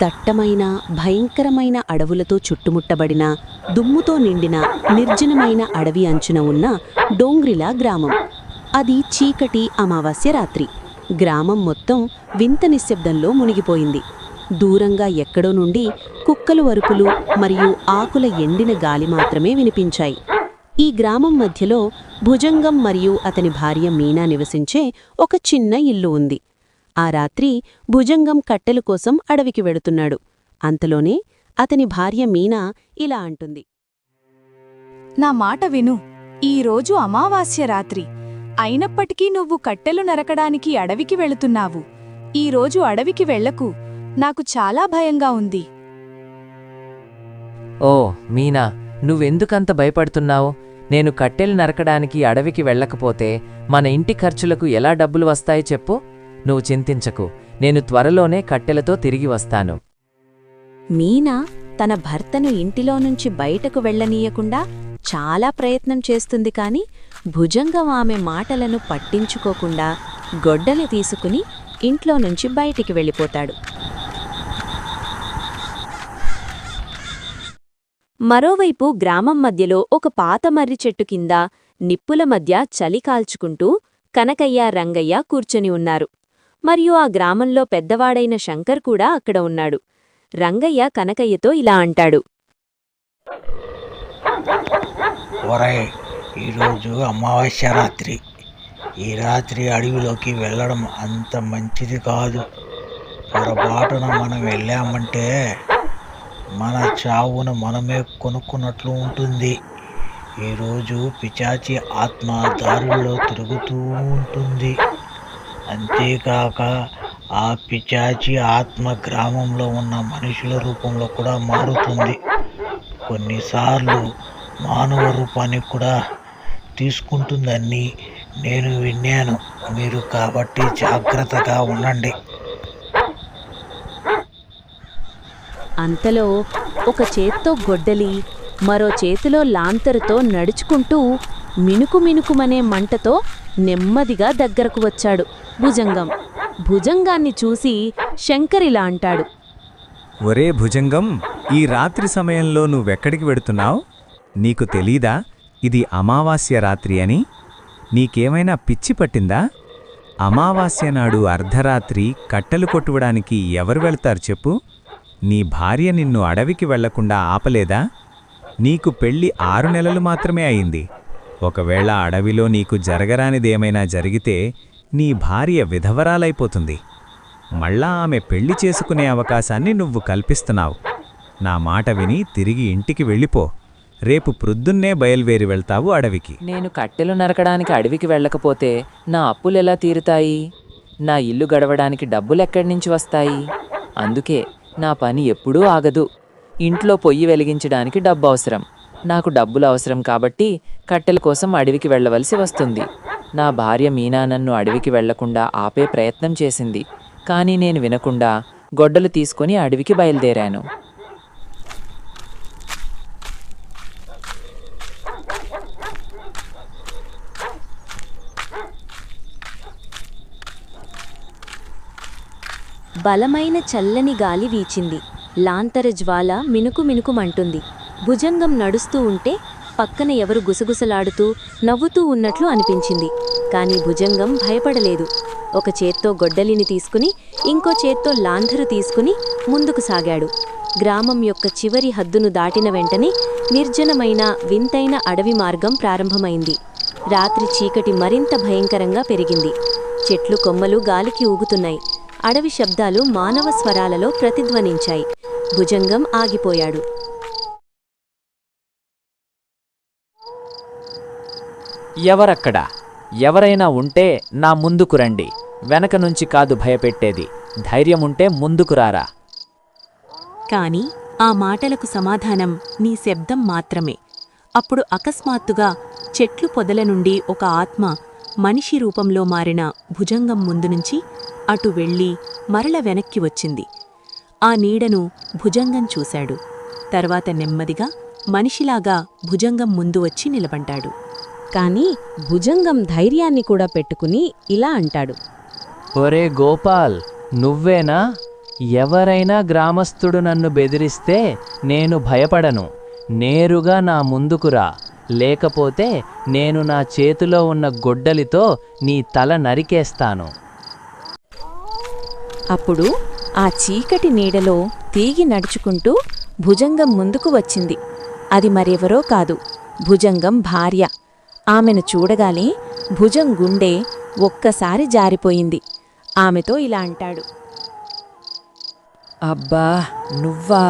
దట్టమైన భయంకరమైన అడవులతో చుట్టుముట్టబడిన దుమ్ముతో నిండిన నిర్జనమైన అడవి అంచున ఉన్న డోంగ్రిలా గ్రామం. అది చీకటి అమావాస్య రాత్రి. గ్రామం మొత్తం వింత నిశ్శబ్దంలో మునిగిపోయింది. దూరంగా ఎక్కడో నుండి కుక్కలు అరుపులు మరియు ఆకుల ఎండిన గాలి మాత్రమే వినిపించాయి. ఈ గ్రామం మధ్యలో భుజంగం మరియు అతని భార్య మీనా నివసించే ఒక చిన్న ఇల్లు ఉంది. ఆ రాత్రి భుజంగం కట్టెల కోసం అడవికి వెడుతున్నాడు. అంతలోనే అతని భార్య మీనా ఇలా అంటుంది. నా మాట విను. ఈరోజు అమావాస్య రాత్రి అయినప్పటికీ నువ్వు కట్టెలు నరకడానికి అడవికి వెళుతున్నావు. ఈరోజు అడవికి వెళ్లకు. నాకు చాలా భయంగా ఉంది. ఓ మీనా, నువ్వెందుకంత భయపడుతున్నావు? నేను కట్టెలు నరకడానికి అడవికి వెళ్ళకపోతే మన ఇంటి ఖర్చులకు ఎలా డబ్బులు వస్తాయి చెప్పు. నువ్వు చింతించకు, నేను త్వరలోనే కట్టెలతో తిరిగి వస్తాను. మీనా తన భర్తను ఇంటిలో నుంచి బయటకు వెళ్లనీయకుండా చాలా ప్రయత్నం చేస్తుంది. కాని భుజంగం ఆమె మాటలను పట్టించుకోకుండా గొడ్డలి తీసుకుని ఇంట్లో నుంచి బయటికి వెళ్ళిపోతాడు. మరోవైపు గ్రామం మధ్యలో ఒక పాత మర్రి చెట్టు కింద నిప్పుల మధ్య చలి కాల్చుకుంటూ కనకయ్య, రంగయ్య కూర్చొని ఉన్నారు. మరియు ఆ గ్రామంలో పెద్దవాడైన శంకర్ కూడా అక్కడ ఉన్నాడు. రంగయ్య కనకయ్యతో ఇలా అంటాడు. ఒరేయ్, ఈరోజు అమావాస్య రాత్రి. ఈ రాత్రి అడవిలోకి వెళ్ళడం అంత మంచిది కాదు. పొరపాటున మనం వెళ్ళామంటే మన చావును మనమే కొనుక్కున్నట్లు ఉంటుంది. ఈరోజు పిశాచి ఆత్మ దారుల్లో తిరుగుతూ ఉంటుంది. అంతేకాక ఆ పిశాచి ఆత్మ గ్రామంలో ఉన్న మనుషుల రూపంలో కూడా మారుతుంది. కొన్నిసార్లు మానవ రూపాన్ని కూడా తీసుకుంటుందని నేను విన్నాను. మీరు కాబట్టి జాగ్రత్తగా ఉండండి. అంతలో ఒక చేత్తో గొడ్డలి, మరో చేతిలో లాంతరుతో నడుచుకుంటూ మినుకుమినుకుమనే మంటతో నెమ్మదిగా దగ్గరకు వచ్చాడు భుజంగం. భుజంగాన్ని చూసి శంకరిలా అంటాడు. ఒరే భుజంగం, ఈ రాత్రి సమయంలో నువ్వెక్కడికి వెడుతున్నావు? నీకు తెలీదా ఇది అమావాస్య రాత్రి అని? నీకేమైనా పిచ్చి పట్టిందా? అమావాస్య నాడు అర్ధరాత్రి కట్టెలు కొట్టువడానికి ఎవరు వెళ్తారు చెప్పు? నీ భార్య నిన్ను అడవికి వెళ్లకుండా ఆపలేదా? నీకు పెళ్లి 6 నెలలు మాత్రమే అయింది. ఒకవేళ అడవిలో నీకు జరగరానిదేమైనా జరిగితే నీ భార్య విధవరాలైపోతుంది. మళ్ళా ఆమె పెళ్లి చేసుకునే అవకాశాన్ని నువ్వు కల్పిస్తున్నావు. నా మాట విని తిరిగి ఇంటికి వెళ్ళిపో. రేపు ప్రొద్దున్నే బయల్వేరి వెళ్తావు అడవికి. నేను కట్టెలు నరకడానికి అడవికి వెళ్ళకపోతే నా అప్పులెలా తీరుతాయి? నా ఇల్లు గడవడానికి డబ్బులెక్కడి నుంచి వస్తాయి? అందుకే నా పని ఎప్పుడూ ఆగదు. ఇంట్లో పొయ్యి వెలిగించడానికి డబ్బు అవసరం. నాకు డబ్బులు అవసరం కాబట్టి కట్టెల కోసం అడవికి వెళ్ళవలసి వస్తుంది. నా భార్య మీనా నన్ను అడవికి వెళ్లకుండా ఆపే ప్రయత్నం చేసింది. కానీ నేను వినకుండా గొడ్డలు తీసుకుని అడవికి బయలుదేరాను. బలమైన చల్లని గాలి వీచింది. లాంతర జ్వాల మినుకుమినుకుమంటుంది. భుజంగం నడుస్తూ ఉంటే పక్కన ఎవరు గుసగుసలాడుతూ నవ్వుతూ ఉన్నట్లు అనిపించింది. కాని భుజంగం భయపడలేదు. ఒక చేత్తో గొడ్డలిని తీసుకుని ఇంకో చేత్తో లాంతరు తీసుకుని ముందుకు సాగాడు. గ్రామం యొక్క చివరి హద్దును దాటిన వెంటనే నిర్జనమైన వింతైన అడవి మార్గం ప్రారంభమైంది. రాత్రి చీకటి మరింత భయంకరంగా పెరిగింది. చెట్లు కొమ్మలు గాలికి ఊగుతున్నాయి. అడవి శబ్దాలు మానవ స్వరాలలో ప్రతిధ్వనించాయి. భుజంగం ఆగిపోయాడు. ఎవరక్కడా? ఎవరైనా ఉంటే నా ముందుకు రండి. వెనక నుంచి కాదు భయపెట్టేది. ధైర్యముంటే ముందుకు రారా. కాని ఆ మాటలకు సమాధానం నీ శబ్దం మాత్రమే. అప్పుడు అకస్మాత్తుగా చెట్లు పొదల నుండి ఒక ఆత్మ మనిషి రూపంలో మారిన భుజంగం ముందు నుంచి అటు వెళ్ళి మరల వెనక్కి వచ్చింది. ఆ నీడను భుజంగం చూశాడు. తర్వాత నెమ్మదిగా మనిషిలాగా భుజంగం ముందు వచ్చి నిలబడ్డాడు. కాని భుజంగం ధైర్యాన్ని కూడా పెట్టుకుని ఇలా అంటాడు. ఒరే గోపాల్, నువ్వేనా? ఎవరైనా గ్రామస్థుడు నన్ను బెదిరిస్తే నేను భయపడను. నేరుగా నా ముందుకు రా, లేకపోతే నేను నా చేతిలో ఉన్న గొడ్డలితో నీ తల నరికేస్తాను. అప్పుడు ఆ చీకటి నీడలో తీగి నడుచుకుంటూ భుజంగం ముందుకు వచ్చింది. అది మరెవరో కాదు, భుజంగం భార్య. ఆమెను చూడగానే భుజం గుండె ఒక్కసారి జారిపోయింది. ఆమెతో ఇలా అంటాడు. అబ్బా, నువ్వా?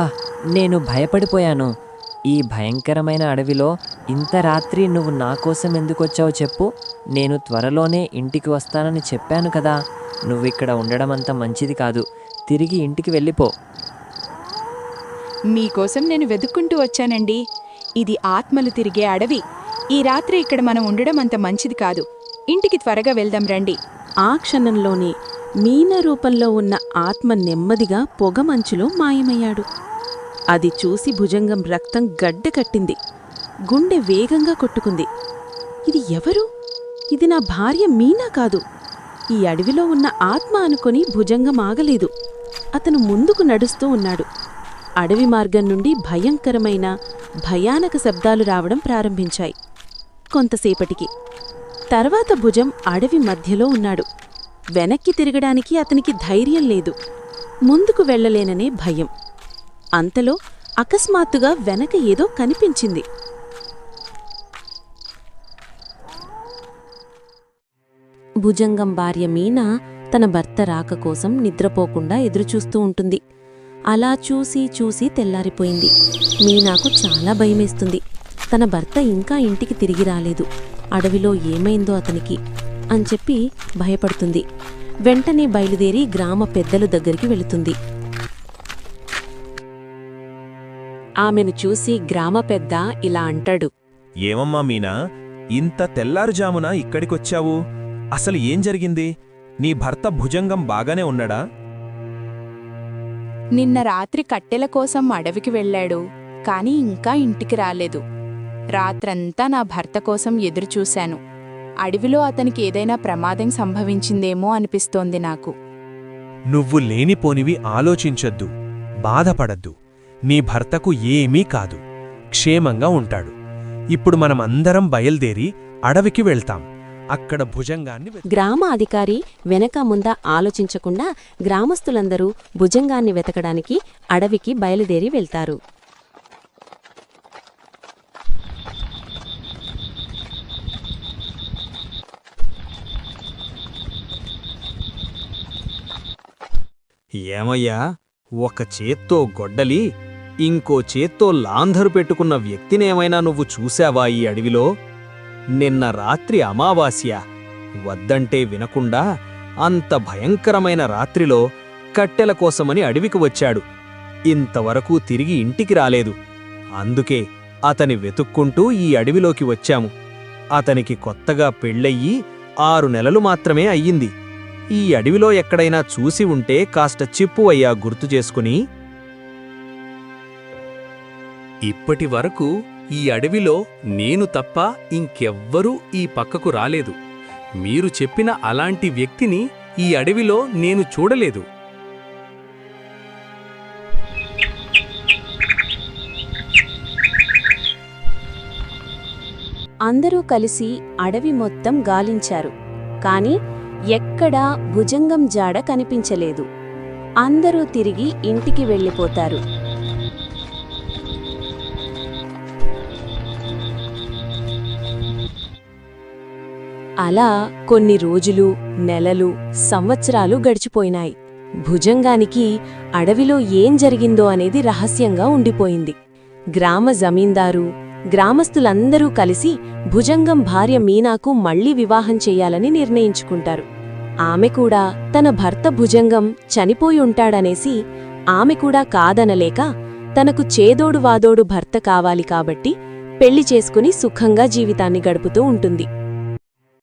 నేను భయపడిపోయాను. ఈ భయంకరమైన అడవిలో ఇంత రాత్రి నువ్వు నా కోసం ఎందుకొచ్చావు చెప్పు. నేను త్వరలోనే ఇంటికి వస్తానని చెప్పాను కదా. నువ్విక్కడ ఉండడం అంత మంచిది కాదు. తిరిగి ఇంటికి వెళ్ళిపో. మీకోసం నేను వెతుక్కుంటూ వచ్చానండి. ఇది ఆత్మలు తిరిగే అడవి. ఈ రాత్రి ఇక్కడ మనం ఉండడం అంత మంచిది కాదు. ఇంటికి త్వరగా వెళ్దాం రండి. ఆ క్షణంలోనే మీన రూపంలో ఉన్న ఆత్మ నెమ్మదిగా పొగమంచులో మాయమయ్యాడు. అది చూసి భుజంగం రక్తం గడ్డకట్టింది. గుండె వేగంగా కొట్టుకుంది. ఇది ఎవరు? ఇది నా భార్య మీనా కాదు. ఈ అడవిలో ఉన్న ఆత్మ అనుకొని భుజంగం ఆగలేదు. అతను ముందుకు నడుస్తూ ఉన్నాడు. అడవి మార్గం నుండి భయంకరమైన భయానక శబ్దాలు రావడం ప్రారంభించాయి. కొంతసేపటికి తర్వాత భుజం అడవి మధ్యలో ఉన్నాడు. వెనక్కి తిరగడానికి అతనికి ధైర్యం లేదు. ముందుకు వెళ్ళలేననే భయం. అంతలో అకస్మాత్తుగా వెనక ఏదో కనిపించింది. భుజంగం భార్య మీనా తన భర్త రాక కోసం నిద్రపోకుండా ఎదురుచూస్తూ ఉంటుంది. అలా చూసి చూసి తెల్లారిపోయింది. మీనాకు చాలా భయమేస్తుంది. తన భర్త ఇంకా ఇంటికి తిరిగి రాలేదు, అడవిలో ఏమైందో అతనికి అని చెప్పి భయపడుతుంది. వెంటనే బయలుదేరి గ్రామ పెద్దల దగ్గరికి వెళుతుంది. ఆమెను చూసి గ్రామ పెద్ద ఇలా అంటాడు. ఏమమ్మా మీనా, ఇంత తెల్లారుజామున ఇక్కడికొచ్చావు? అసలు ఏం జరిగింది? నీ భర్త భుజంగం బాగానే ఉన్నాడా? నిన్న రాత్రి కట్టెల కోసం అడవికి వెళ్ళాడు, కాని ఇంకా ఇంటికి రాలేదు. రాత్రంతా నా భర్త కోసం ఎదురుచూశాను. అడవిలో అతనికి ఏదైనా ప్రమాదం సంభవించిందేమో అనిపిస్తోంది నాకు. నువ్వు లేనిపోనివి ఆలోచించొద్దు, బాధపడద్దు. నీ భర్తకు ఏమీ కాదు, క్షేమంగా ఉంటాడు. ఇప్పుడు మనమందరం బయల్దేరి అడవికి వెళ్తాం. అక్కడ భుజంగాన్ని గ్రామ అధికారి వెనక ముంద ఆలోచించకుండా గ్రామస్తులందరూ భుజంగాన్ని వెతకడానికి అడవికి బయలుదేరి వెళ్తారు. ఏమయ్యా, ఒక చేత్తో గొడ్డలి, ఇంకో చేత్తో లాంధరు పెట్టుకున్న వ్యక్తినేమైనా నువ్వు చూశావా ఈ అడవిలో? నిన్న రాత్రి అమావాస్య. వద్దంటే వినకుండా అంత భయంకరమైన రాత్రిలో కట్టెల కోసమని అడవికి వచ్చాడు. ఇంతవరకు తిరిగి ఇంటికి రాలేదు. అందుకే అతని వెతుక్కుంటూ ఈ అడవిలోకి వచ్చాము. అతనికి కొత్తగా పెళ్ళయ్యి 6 నెలలు మాత్రమే అయ్యింది. ఈ అడవిలో ఎక్కడైనా చూసి ఉంటే కాస్త చిప్పువయ్యా గుర్తు చేసుకుని. ఇప్పటి వరకు ఈ అడవిలో నేను తప్ప ఇంకెవ్వరూ ఈ పక్కకు రాలేదు. మీరు చెప్పిన అలాంటి వ్యక్తిని ఈ అడవిలో నేను చూడలేదు. అందరూ కలిసి అడవి మొత్తం గాలించారు. కాని ఎక్కడా భుజంగం జాడ కనిపించలేదు. అందరూ తిరిగి ఇంటికి వెళ్ళిపోతారు. అలా కొన్ని రోజులు, నెలలు, సంవత్సరాలు గడిచిపోయినాయి. భుజంగానికి అడవిలో ఏం జరిగిందో అనేది రహస్యంగా ఉండిపోయింది. గ్రామ జమీందారు, గ్రామస్తులందరూ కలిసి భుజంగం భార్య మీనాకు మళ్లీ వివాహం చెయ్యాలని నిర్ణయించుకుంటారు. ఆమె కూడా తన భర్త భుజంగం చనిపోయి ఉంటాడనేసి ఆమె కూడా కాదనలేక తనకు చేదోడు వాదోడు భర్త కావాలి కాబట్టి పెళ్లి చేసుకుని సుఖంగా జీవితాన్ని గడుపుతూ ఉంటుంది.